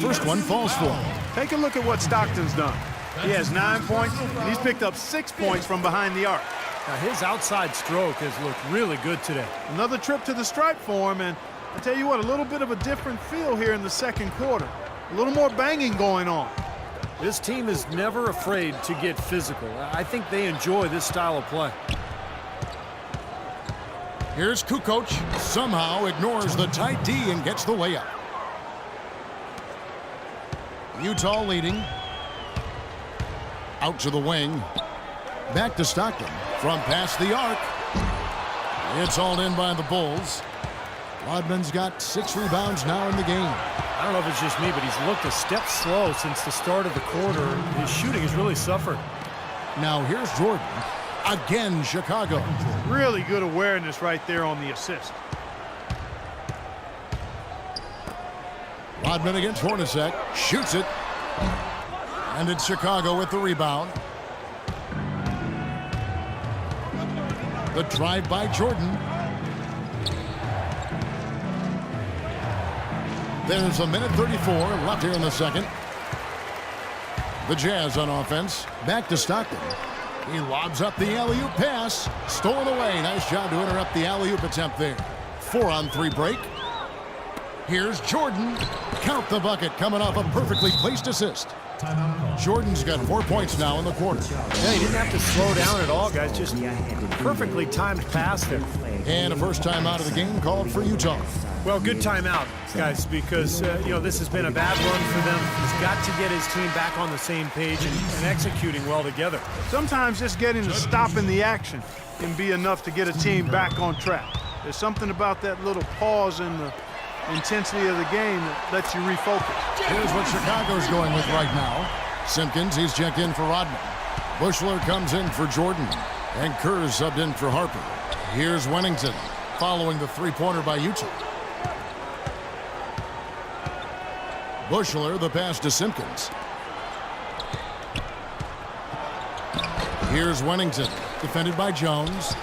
first one falls for him. Take a look at what Stockton's done. He has 9 points, and he's picked up 6 points from behind the arc. Now his outside stroke has looked really good today. Another trip to the stripe for him, and I tell you what, a little bit of a different feel here in the second quarter. A little more banging going on. This team is never afraid to get physical. I think they enjoy this style of play. Here's Kukoc. Somehow ignores the tight D and gets the layup. Utah leading. Out to the wing. Back to Stockton. From past the arc. It's all in by the Bulls. Rodman's got 6 rebounds now in the game. I don't know if it's just me, but he's looked a step slow since the start of the quarter. His shooting has really suffered. Now here's Jordan. Again, Chicago. Really good awareness right there on the assist. Rodman against Hornacek. Shoots it. And it's Chicago with the rebound. The drive by Jordan. There's a minute 34 left here in the second. The Jazz on offense. Back to Stockton. He lobs up the alley-oop pass. Stolen away. Nice job to interrupt the alley-oop attempt there. 4-on-3 break. Here's Jordan. Count the bucket coming off a perfectly placed assist. Jordan's got 4 points now in the quarter. Yeah, he didn't have to slow down at all, guys. Just perfectly timed pass there. And a first time out of the game called for Utah. Well, good timeout, guys, because, you know, this has been a bad run for them. He's got to get his team back on the same page and executing well together. Sometimes just getting a stop in the action can be enough to get a team back on track. There's something about that little pause in the intensity of the game that lets you refocus. Here's what Chicago's going with right now. Simpkins, he's checked in for Rodney. Bushler comes in for Jordan. And Kerr's subbed in for Harper. Here's Wennington, following the three-pointer by Utah. Bushler, the pass to Simpkins. Here's Wennington, defended by Jones.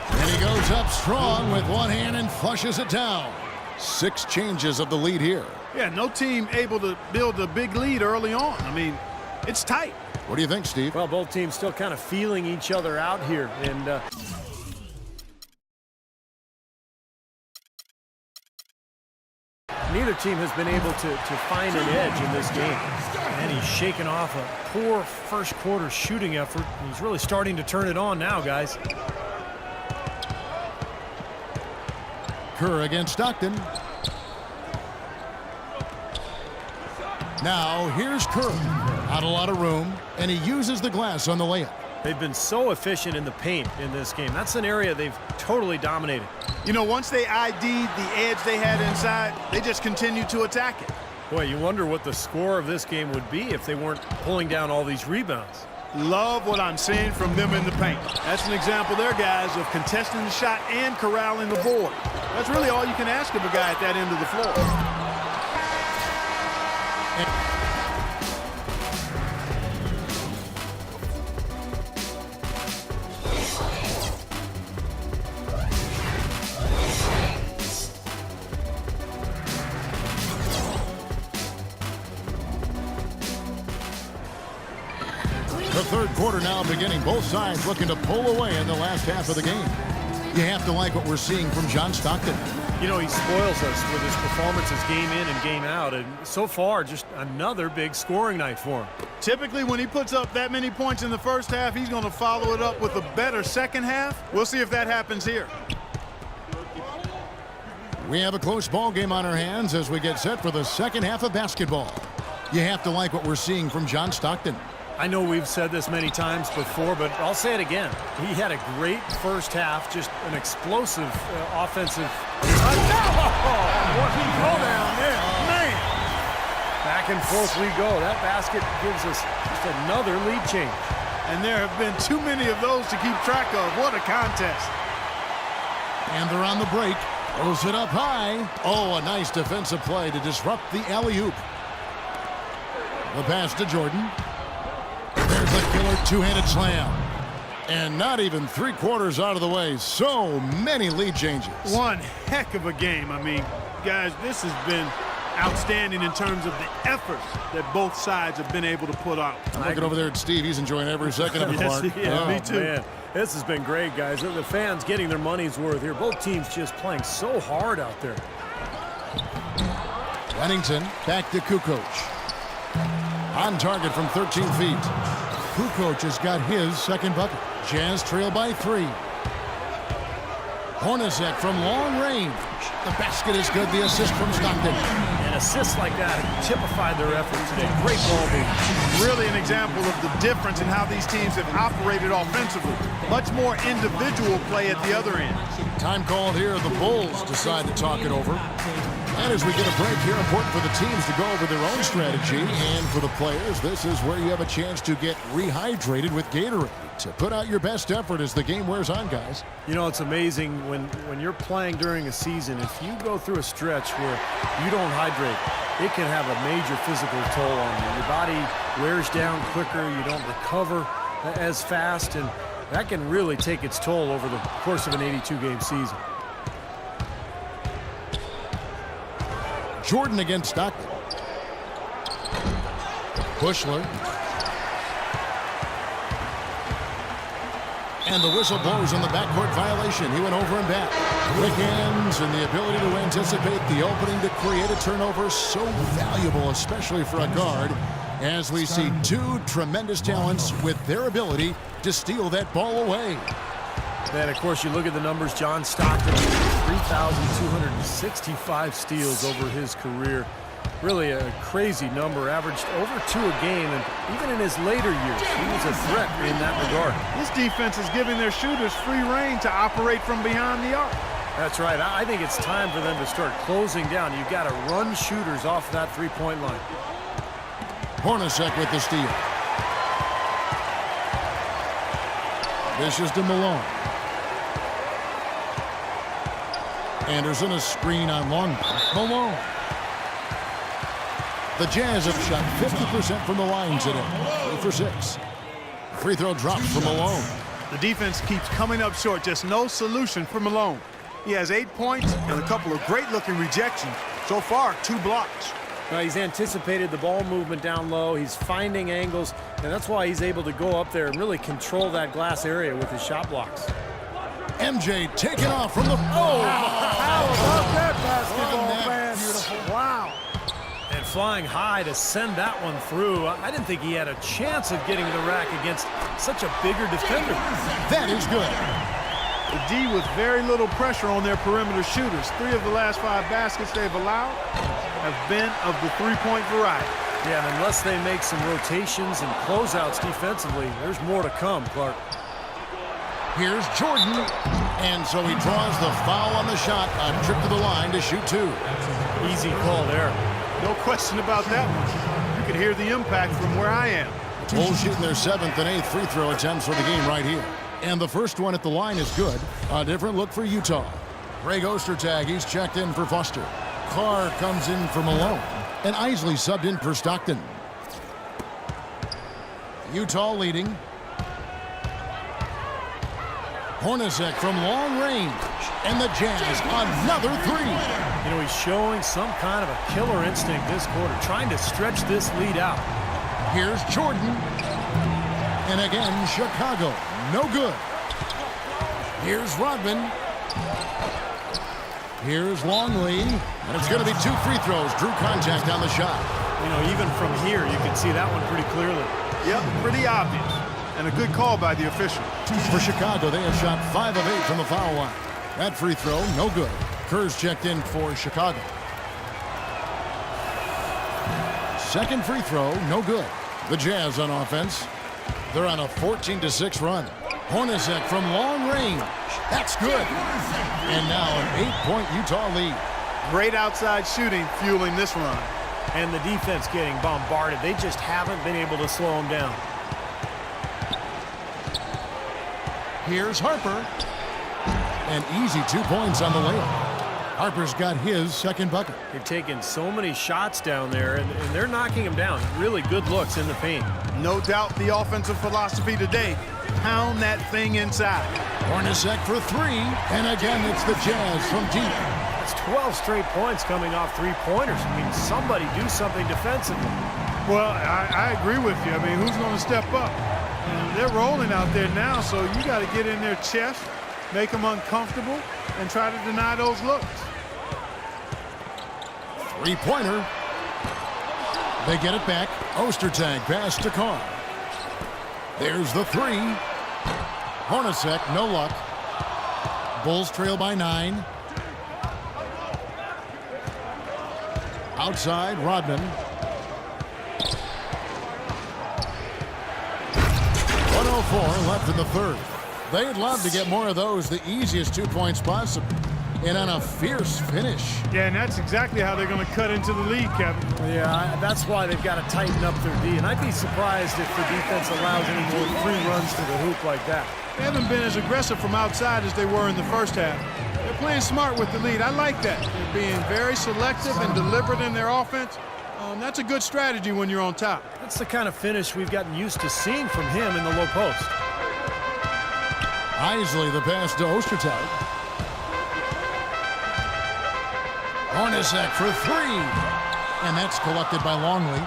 And he goes up strong with one hand and flushes it down. 6 changes of the lead here. Yeah, no team able to build a big lead early on. I mean, it's tight. What do you think, Steve? Well, both teams still kind of feeling each other out here. And neither team has been able to find an edge in this game. And he's shaken off a poor first quarter shooting effort. He's really starting to turn it on now, guys. Kerr against Stockton. Now here's Kerr. Not a lot of room, and he uses the glass on the layup. They've been so efficient in the paint in this game. That's an area they've totally dominated. You know, once they ID'd the edge they had inside, they just continued to attack it. Boy, you wonder what the score of this game would be if they weren't pulling down all these rebounds. Love what I'm seeing from them in the paint. That's an example there, guys, of contesting the shot and corralling the board. That's really all you can ask of a guy at that end of the floor. The third quarter now beginning. Both sides looking to pull away in the last half of the game. You have to like what we're seeing from John Stockton. You know, he spoils us with his performances game in and game out. And so far, just another big scoring night for him. Typically, when he puts up that many points in the first half, he's going to follow it up with a better second half. We'll see if that happens here. We have a close ball game on our hands as we get set for the second half of basketball. You have to like what we're seeing from John Stockton. I know we've said this many times before, but I'll say it again. He had a great first half, just an explosive offensive. What he go down there, man! Back and forth we go. That basket gives us just another lead change. And there have been too many of those to keep track of. What a contest. And they're on the break. Throws it up high. Oh, a nice defensive play to disrupt the alley-oop. The pass to Jordan. There's a killer two-handed slam. And not even 3/4 out of the way. So many lead changes. One heck of a game. I mean, guys, this has been outstanding in terms of the efforts that both sides have been able to put out. I'm looking over there at Steve. He's enjoying every second of it, Clark. Yeah, me too. Man, this has been great, guys. The fans getting their money's worth here. Both teams just playing so hard out there. Pennington back to Kukoc. On target from 13 feet. Kukoc has got his second bucket. Jazz trail by 3. Hornacek from long range. The basket is good. The assist from Stockton. And assists like that typified their effort today. Great ball game. Really an example of the difference in how these teams have operated offensively. Much more individual play at the other end. Time called here. The Bulls decide to talk it over. And as we get a break here, important for the teams to go over their own strategy. And for the players, this is where you have a chance to get rehydrated with Gatorade. To put out your best effort as the game wears on, guys. You know, it's amazing when you're playing during a season, if you go through a stretch where you don't hydrate, it can have a major physical toll on you. Your body wears down quicker, you don't recover as fast, and that can really take its toll over the course of an 82-game season. Jordan against Stockton. Bushler. And the whistle blows on the backcourt violation. He went over and back. Quick hands and the ability to anticipate the opening to create a turnover, so valuable, especially for a guard, as we see two tremendous talents with their ability to steal that ball away. And, of course, you look at the numbers. John Stockton, 3,265 steals over his career. Really a crazy number, averaged over 2 a game, and even in his later years, he was a threat in that regard. This defense is giving their shooters free rein to operate from behind the arc. That's right. I think it's time for them to start closing down. You've got to run shooters off that three-point line. Hornacek with the steal. This is to Malone. Anderson, a screen on long. Malone. The Jazz have shot 50% from the line today. 3 for 6. Free throw drops for Malone. The defense keeps coming up short. Just no solution for Malone. He has 8 points and a couple of great-looking rejections. So far, 2 blocks. Well, he's anticipated the ball movement down low. He's finding angles, and that's why he's able to go up there and really control that glass area with his shot blocks. MJ taking off from the... How about that basketball, man? Beautiful. Wow. And flying high to send that one through. I didn't think he had a chance of getting the rack against such a bigger defender. That is good. The D with very little pressure on their perimeter shooters. 3 of the last 5 baskets they've allowed have been of the three-point variety. Yeah, and unless they make some rotations and closeouts defensively, there's more to come, Clark. Here's Jordan. And so he draws the foul on the shot. A trip to the line to shoot 2. Easy call there. No question about that one. You can hear the impact from where I am. Bulls shooting their 7th and 8th free throw attempts for the game right here. And the first one at the line is good. A different look for Utah. Greg Ostertag, he's checked in for Foster. Carr comes in for Malone. And Isley subbed in for Stockton. Utah leading. Hornacek from long range. And the Jazz, another 3. You know, he's showing some kind of a killer instinct this quarter, trying to stretch this lead out. Here's Jordan. And again, Chicago. No good. Here's Rodman. Here's Longley. And it's going to be 2 free throws. Drew contact on the shot. You know, even from here, you can see that one pretty clearly. Yep, pretty obvious. And a good call by the official. For Chicago, they have shot 5 of 8 from the foul line. That free throw, no good. Kerr's checked in for Chicago. Second free throw, no good. The Jazz on offense. They're on a 14-6 run. Hornacek from long range. That's good. And now an 8-point Utah lead. Great outside shooting fueling this run. And the defense getting bombarded. They just haven't been able to slow them down. Here's Harper. An easy 2 points on the layup. Harper's got his second bucket. They've taken so many shots down there, and they're knocking them down. Really good looks in the paint. No doubt the offensive philosophy today, pound that thing inside. Hornacek for 3, and again it's the Jazz from deep. That's 12 straight points coming off three-pointers. I mean, somebody do something defensively. Well, I agree with you. I mean, who's going to step up? And they're rolling out there now, so you got to get in their chest, make them uncomfortable, and try to deny those looks. Three-pointer. They get it back. Ostertag pass to Carr. There's the three. Hornacek, no luck. Bulls trail by 9. Outside, Rodman. 1:04 left in the third. They'd love to get more of those, the easiest 2 points possible. And on a fierce finish. Yeah, and that's exactly how they're going to cut into the lead, Kevin. Yeah, that's why they've got to tighten up their D. And I'd be surprised if the defense allows any more free runs to the hoop like that. They haven't been as aggressive from outside as they were in the first half. They're playing smart with the lead. I like that. They're being very selective and deliberate in their offense. That's a good strategy when you're on top. That's the kind of finish we've gotten used to seeing from him in the low post. Isley the pass to Ostertag. Hornacek for 3. And that's collected by Longley.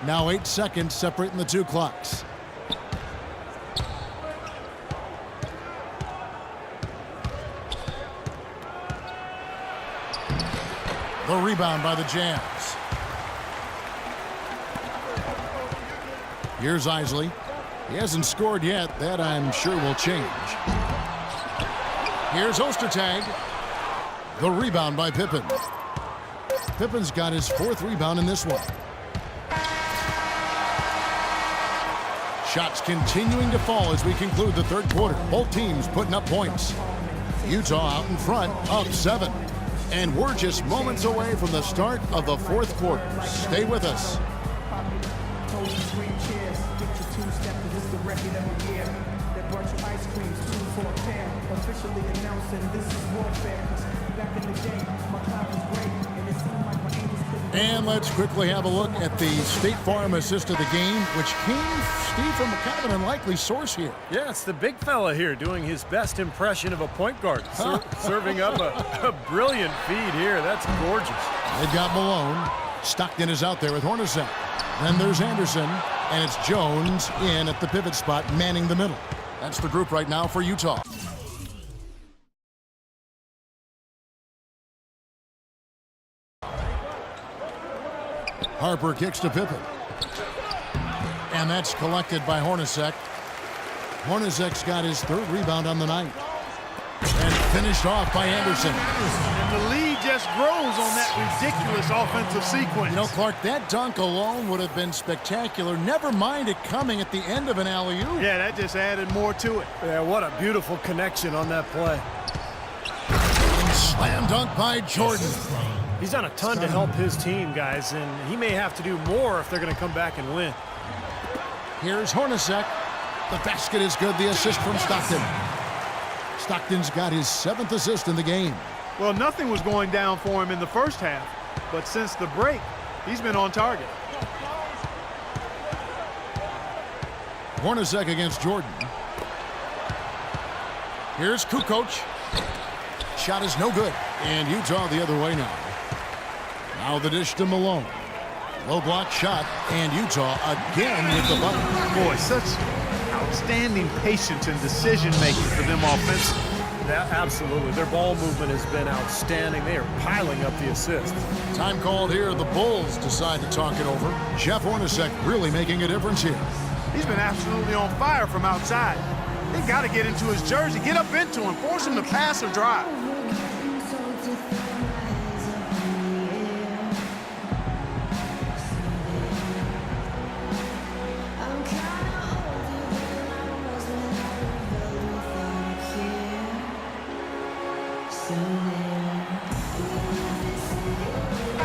Now 8 seconds separating the two clocks. The rebound by the Jazz. Here's Isley. He hasn't scored yet. That, I'm sure, will change. Here's Ostertag. The rebound by Pippen. Pippen's got his 4th rebound in this one. Shots continuing to fall as we conclude the third quarter. Both teams putting up points. Utah out in front, up 7. And we're just moments away from the start of the fourth quarter. Stay with us. And let's quickly have a look at the State Farm assist of the game, which came, Steve, from kind of an unlikely source here. Yeah, it's the big fella here doing his best impression of a point guard, serving up a brilliant feed here. That's gorgeous. They've got Malone. Stockton is out there with Hornacek. Then there's Anderson, and it's Jones in at the pivot spot, manning the middle. That's the group right now for Utah. Harper kicks to Pippen. And that's collected by Hornacek. Hornacek's got his 3rd rebound on the night. And finished off by Anderson. And the lead just grows on that ridiculous offensive sequence. You know, Clark, that dunk alone would have been spectacular. Never mind it coming at the end of an alley-oop. Yeah, that just added more to it. Yeah, what a beautiful connection on that play. And slam dunk by Jordan. He's done a ton to help his team, guys, and he may have to do more if they're going to come back and win. Here's Hornacek. The basket is good. The assist from Stockton. Stockton's got his 7th assist in the game. Well, nothing was going down for him in the first half, but since the break, he's been on target. Hornacek against Jordan. Here's Kukoc. Shot is no good. And Utah the other way now. Now the dish to Malone. Low block shot, and Utah again with the bucket. Boy, such outstanding patience and decision-making for them offensively. Yeah, absolutely. Their ball movement has been outstanding. They are piling up the assists. Time called here. The Bulls decide to talk it over. Jeff Hornacek really making a difference here. He's been absolutely on fire from outside. They got to get into his jersey, get up into him, force him to pass or drive.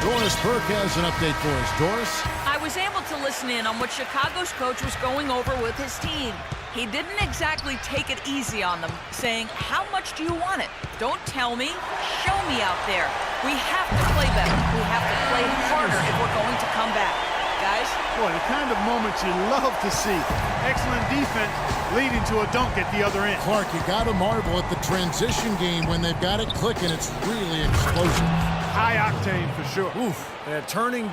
Doris Burke has an update for us. Doris? I was able to listen in on what Chicago's coach was going over with his team. He didn't exactly take it easy on them, saying, how much do you want it? Don't tell me, show me out there. We have to play better. We have to play harder if we're going to come back. Guys, Boy, the kind of moments you love to see. Excellent defense leading to a dunk at the other end. Clark, you got to marvel at the transition game when they've got it clicking. It's really explosive. High octane for sure. Turning